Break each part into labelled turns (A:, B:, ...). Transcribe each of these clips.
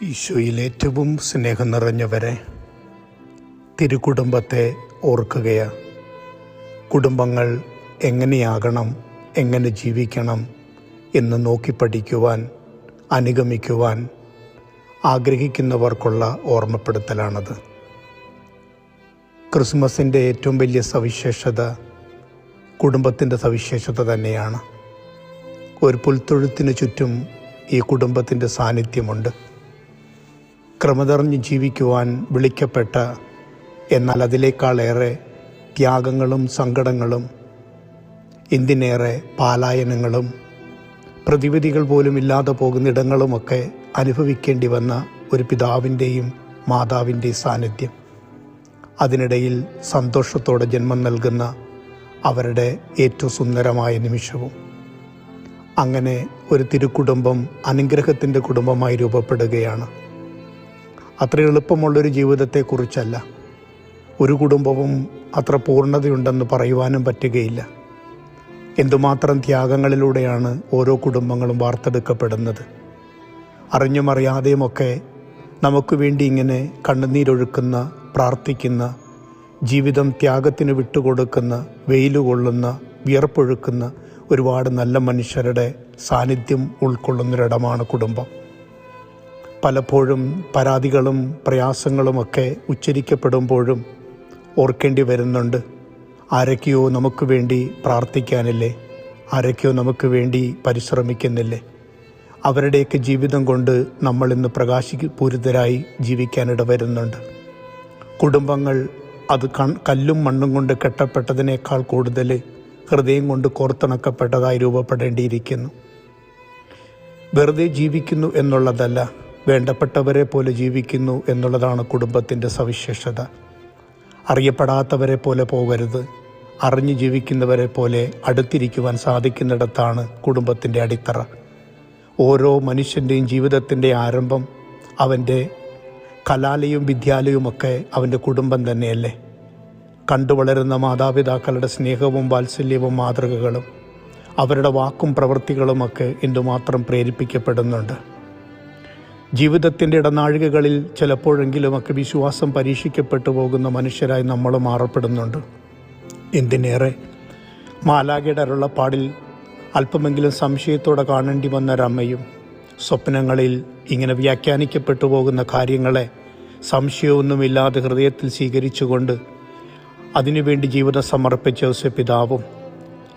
A: ഈശോയിൽ ഏറ്റവും സ്നേഹം നിറഞ്ഞവരെ, തിരുക്കുടുംബത്തെ ഓർക്കുകയാണ്. കുടുംബങ്ങൾ എങ്ങനെയാകണം, എങ്ങനെ ജീവിക്കണം എന്ന് നോക്കി പഠിക്കുവാൻ, അനുഗമിക്കുവാൻ ആഗ്രഹിക്കുന്നവർക്കുള്ള ഓർമ്മപ്പെടുത്തലാണത്. ക്രിസ്മസിൻ്റെ ഏറ്റവും വലിയ സവിശേഷത കുടുംബത്തിൻ്റെ സവിശേഷത തന്നെയാണ്. ഒരു പുൽത്തൊഴുത്തിന് ചുറ്റും ഈ കുടുംബത്തിൻ്റെ സാന്നിധ്യമുണ്ട്. ക്രമതറിഞ്ഞ് ജീവിക്കുവാൻ വിളിക്കപ്പെട്ട, എന്നാൽ അതിലേക്കാളേറെ ത്യാഗങ്ങളും സങ്കടങ്ങളും, എന്തിനേറെ പാലായനങ്ങളും പ്രതിവിധികൾ പോലും ഇല്ലാതെ പോകുന്നിടങ്ങളുമൊക്കെ അനുഭവിക്കേണ്ടി വന്ന ഒരു പിതാവിൻ്റെയും മാതാവിൻ്റെയും സാന്നിധ്യം, അതിനിടയിൽ സന്തോഷത്തോടെ ജന്മം നൽകുന്ന അവരുടെ ഏറ്റവും സുന്ദരമായ നിമിഷവും. അങ്ങനെ ഒരു തിരുക്കുടുംബം അനുഗ്രഹത്തിൻ്റെ കുടുംബമായി രൂപപ്പെടുകയാണ്. അത്ര എളുപ്പമുള്ളൊരു ജീവിതത്തെക്കുറിച്ചല്ല. ഒരു കുടുംബവും അത്ര പൂർണ്ണതയുണ്ടെന്ന് പറയുവാനും പറ്റുകയില്ല. എന്തുമാത്രം ത്യാഗങ്ങളിലൂടെയാണ് ഓരോ കുടുംബങ്ങളും വാർത്തെടുക്കപ്പെടുന്നത്. അറിഞ്ഞും അറിയാതെയുമൊക്കെ നമുക്ക് വേണ്ടി ഇങ്ങനെ കണ്ണുനീരൊഴുക്കുന്ന, പ്രാർത്ഥിക്കുന്ന, ജീവിതം ത്യാഗത്തിന് വിട്ടുകൊടുക്കുന്ന, വെയിലുകൊള്ളുന്ന, വിയർപ്പൊഴുക്കുന്ന ഒരുപാട് നല്ല മനുഷ്യരുടെ സാന്നിധ്യം ഉൾക്കൊള്ളുന്നൊരിടമാണ് കുടുംബം. പലപ്പോഴും പരാതികളും പ്രയാസങ്ങളുമൊക്കെ ഉച്ചരിക്കപ്പെടുമ്പോഴും ഓർക്കേണ്ടി വരുന്നുണ്ട്, ആരൊക്കെയോ നമുക്ക് വേണ്ടി പ്രാർത്ഥിക്കാനില്ലേ, ആരൊക്കെയോ നമുക്ക് വേണ്ടി പരിശ്രമിക്കുന്നില്ലേ. അവരുടെയൊക്കെ ജീവിതം കൊണ്ട് നമ്മളിന്ന് പ്രകാശപൂരിതരായി ജീവിക്കാനിട വരുന്നുണ്ട്. കുടുംബങ്ങൾ അത് കല്ലും മണ്ണും കൊണ്ട് കെട്ടപ്പെട്ടതിനേക്കാൾ കൂടുതൽ ഹൃദയം കൊണ്ട് കോർത്തിണക്കപ്പെട്ടതായി രൂപപ്പെടേണ്ടിയിരിക്കുന്നു. വെറുതെ ജീവിക്കുന്നു എന്നുള്ളതല്ല, വേണ്ടപ്പെട്ടവരെ പോലെ ജീവിക്കുന്നു എന്നുള്ളതാണ് കുടുംബത്തിൻ്റെ സവിശേഷത. അറിയപ്പെടാത്തവരെ പോലെ പോകരുത്, അറിഞ്ഞു ജീവിക്കുന്നവരെ പോലെ അടുത്തിരിക്കുവാൻ സാധിക്കുന്നിടത്താണ് കുടുംബത്തിൻ്റെ അടിത്തറ. ഓരോ മനുഷ്യൻ്റെയും ജീവിതത്തിൻ്റെ ആരംഭം, അവൻ്റെ കലാലയവും വിദ്യാലയവുമൊക്കെ അവൻ്റെ കുടുംബം തന്നെയല്ലേ. കണ്ടുവളരുന്ന മാതാപിതാക്കളുടെ സ്നേഹവും വാത്സല്യവും മാതൃകകളും അവരുടെ വാക്കും പ്രവൃത്തികളുമൊക്കെ എന്തുമാത്രം പ്രേരിപ്പിക്കപ്പെടുന്നുണ്ട്. ജീവിതത്തിൻ്റെ ഇടനാഴികകളിൽ ചിലപ്പോഴെങ്കിലുമൊക്കെ വിശ്വാസം പരീക്ഷിക്കപ്പെട്ടു പോകുന്ന മനുഷ്യരായി നമ്മൾ മാറപ്പെടുന്നുണ്ട്. എന്തിനേറെ മാലാഖയുടെ അരുളപ്പാടിൽ അല്പമെങ്കിലും സംശയത്തോടെ കാണേണ്ടി വന്നൊരമ്മയും സ്വപ്നങ്ങളിൽ ഇങ്ങനെ വ്യാഖ്യാനിക്കപ്പെട്ടു പോകുന്ന കാര്യങ്ങളെ സംശയമൊന്നുമില്ലാതെ ഹൃദയത്തിൽ സ്വീകരിച്ചുകൊണ്ട് അതിനുവേണ്ടി ജീവിതം സമർപ്പിച്ച ഔസേപ്പിതാവും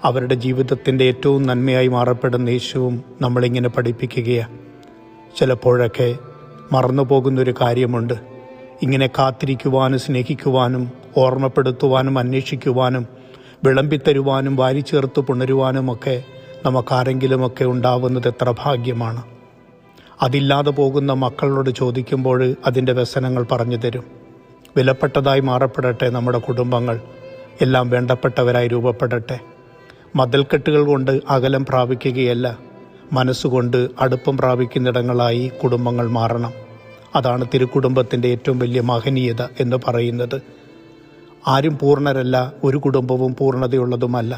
A: അവരുടെ ജീവിതത്തിൻ്റെ ഏറ്റവും നന്മയായി മാറപ്പെടുന്ന യേശുവും നമ്മളിങ്ങനെ പഠിപ്പിക്കുകയാണ്. ചിലപ്പോഴൊക്കെ മറന്നു പോകുന്നൊരു കാര്യമുണ്ട്. ഇങ്ങനെ കാത്തിരിക്കുവാനും സ്നേഹിക്കുവാനും ഓർമ്മപ്പെടുത്തുവാനും അന്വേഷിക്കുവാനും വിളമ്പിത്തരുവാനും വാരിച്ചേർത്ത് പുണരുവാനുമൊക്കെ നമുക്കാരെങ്കിലുമൊക്കെ ഉണ്ടാവുന്നത് എത്ര ഭാഗ്യമാണ്. അതില്ലാതെ പോകുന്ന മക്കളോട് ചോദിക്കുമ്പോൾ അതിൻ്റെ വ്യസനങ്ങൾ പറഞ്ഞു തരും. വിലപ്പെട്ടതായി മാറപ്പെടട്ടെ നമ്മുടെ കുടുംബങ്ങൾ, എല്ലാം വേണ്ടപ്പെട്ടവരായി രൂപപ്പെടട്ടെ. മതിൽക്കെട്ടുകൾ കൊണ്ട് അകലം പ്രാപിക്കുകയല്ല, മനസ്സുകൊണ്ട് അടുപ്പം പ്രാപിക്കുന്നിടങ്ങളായി കുടുംബങ്ങൾ മാറണം. അതാണ് തിരുക്കുടുംബത്തിൻ്റെ ഏറ്റവും വലിയ മഹനീയത എന്ന് പറയുന്നത്. ആരും പൂർണ്ണരല്ല, ഒരു കുടുംബവും പൂർണ്ണതയുള്ളതുമല്ല.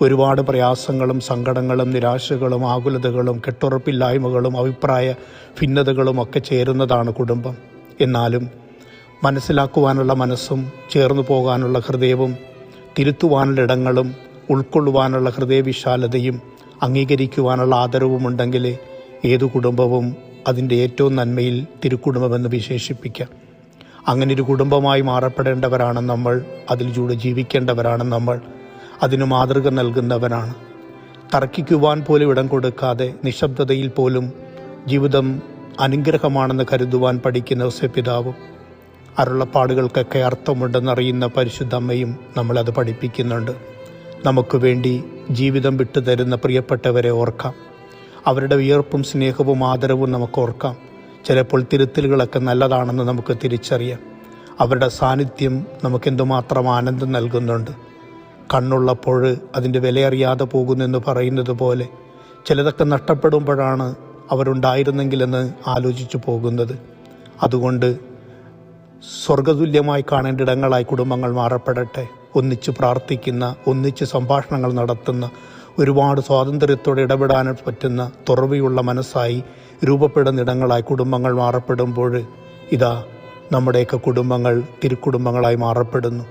A: ഒരുപാട് പ്രയാസങ്ങളും സങ്കടങ്ങളും നിരാശകളും ആകുലതകളും കെട്ടുറപ്പില്ലായ്മകളും അഭിപ്രായ ഭിന്നതകളും ഒക്കെ ചേരുന്നതാണ് കുടുംബം. എന്നാലും മനസ്സിലാക്കുവാനുള്ള മനസ്സും ചേർന്നു പോകാനുള്ള ഹൃദയവും തിരുത്തുവാനുള്ള ഇടങ്ങളും ഉൾക്കൊള്ളുവാനുള്ള ഹൃദയവിശാലതയും അംഗീകരിക്കുവാനുള്ള ആദരവുമുണ്ടെങ്കിൽ ഏതു കുടുംബവും അതിൻ്റെ ഏറ്റവും നന്മയിൽ തിരുക്കുടുംബമെന്ന് വിശേഷിപ്പിക്കാം. അങ്ങനെ ഒരു കുടുംബമായി മാറപ്പെടേണ്ടവരാണ് നമ്മൾ, അതിലൂടെ ജീവിക്കേണ്ടവരാണ് നമ്മൾ, അതിന് മാതൃക നൽകുന്നവരാണ്. തർക്കിക്കുവാൻ പോലും ഇടം കൊടുക്കാതെ നിശബ്ദതയിൽ പോലും ജീവിതം അനുഗ്രഹമാണെന്ന് കരുതുവാൻ പഠിക്കുന്ന ഔസേപ്പിതാവും അരുളപ്പാടുകൾക്കൊക്കെ അർത്ഥമുണ്ടെന്നറിയുന്ന പരിശുദ്ധ അമ്മയും നമ്മളത് പഠിപ്പിക്കുന്നുണ്ട്. നമുക്ക് വേണ്ടി ജീവിതം വിട്ടുതരുന്ന പ്രിയപ്പെട്ടവരെ ഓർക്കാം. അവരുടെ വിയർപ്പും സ്നേഹവും ആദരവും നമുക്ക് ഓർക്കാം. ചിലപ്പോൾ തിരുത്തലുകളൊക്കെ നല്ലതാണെന്ന് നമുക്ക് തിരിച്ചറിയാം. അവരുടെ സാന്നിധ്യം നമുക്കെന്തുമാത്രം ആനന്ദം നൽകുന്നുണ്ട്. കണ്ണുള്ളപ്പോൾ അതിൻ്റെ വിലയറിയാതെ പോകുന്നെന്ന് പറയുന്നത് പോലെ ചിലതൊക്കെ നഷ്ടപ്പെടുമ്പോഴാണ് അവരുണ്ടായിരുന്നെങ്കിലെന്ന് ആലോചിച്ചു പോകുന്നത്. അതുകൊണ്ട് സ്വർഗതുല്യമായി കാണേണ്ട ഇടങ്ങളായി കുടുംബങ്ങൾ മാറപ്പെടട്ടെ. ഒന്നിച്ച് പ്രാർത്ഥിക്കുന്ന, ഒന്നിച്ച് സംഭാഷണങ്ങൾ നടത്തുന്ന, ഒരുപാട് സ്വാതന്ത്ര്യത്തോടെ ഇടപെടാൻ പറ്റുന്ന തുറവിയുള്ള മനസ്സായി രൂപപ്പെടുന്ന ഇടങ്ങളായി കുടുംബങ്ങൾ മാറപ്പെടുമ്പോൾ ഇതാ നമ്മുടെയൊക്കെ കുടുംബങ്ങൾ തിരുക്കുടുംബങ്ങളായി മാറപ്പെടുന്നു.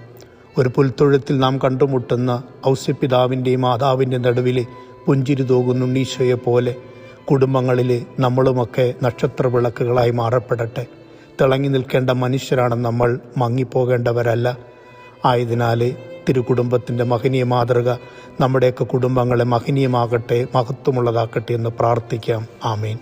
A: ഒരു പുൽത്തൊഴുത്തിൽ നാം കണ്ടുമുട്ടുന്ന ഔസ്യപിതാവിൻ്റെയും മാതാവിൻ്റെ നടുവിൽ പുഞ്ചിരി തൂകുന്ന ഉണ്ണീശോയെ പോലെ കുടുംബങ്ങളിൽ നമ്മളുമൊക്കെ നക്ഷത്ര വിളക്കുകളായി മാറപ്പെടട്ടെ. തിളങ്ങി നിൽക്കേണ്ട മനുഷ്യരാണ് നമ്മൾ, മങ്ങിപ്പോകേണ്ടവരല്ല. ആയതിനാൽ തിരുക്കുടുംബത്തിൻ്റെ മഹനീയ മാതൃക നമ്മുടെയൊക്കെ കുടുംബങ്ങളെ മഹനീയമാകട്ടെ, മഹത്വമുള്ളതാക്കട്ടെ എന്ന് പ്രാർത്ഥിക്കാം. ആമേൻ.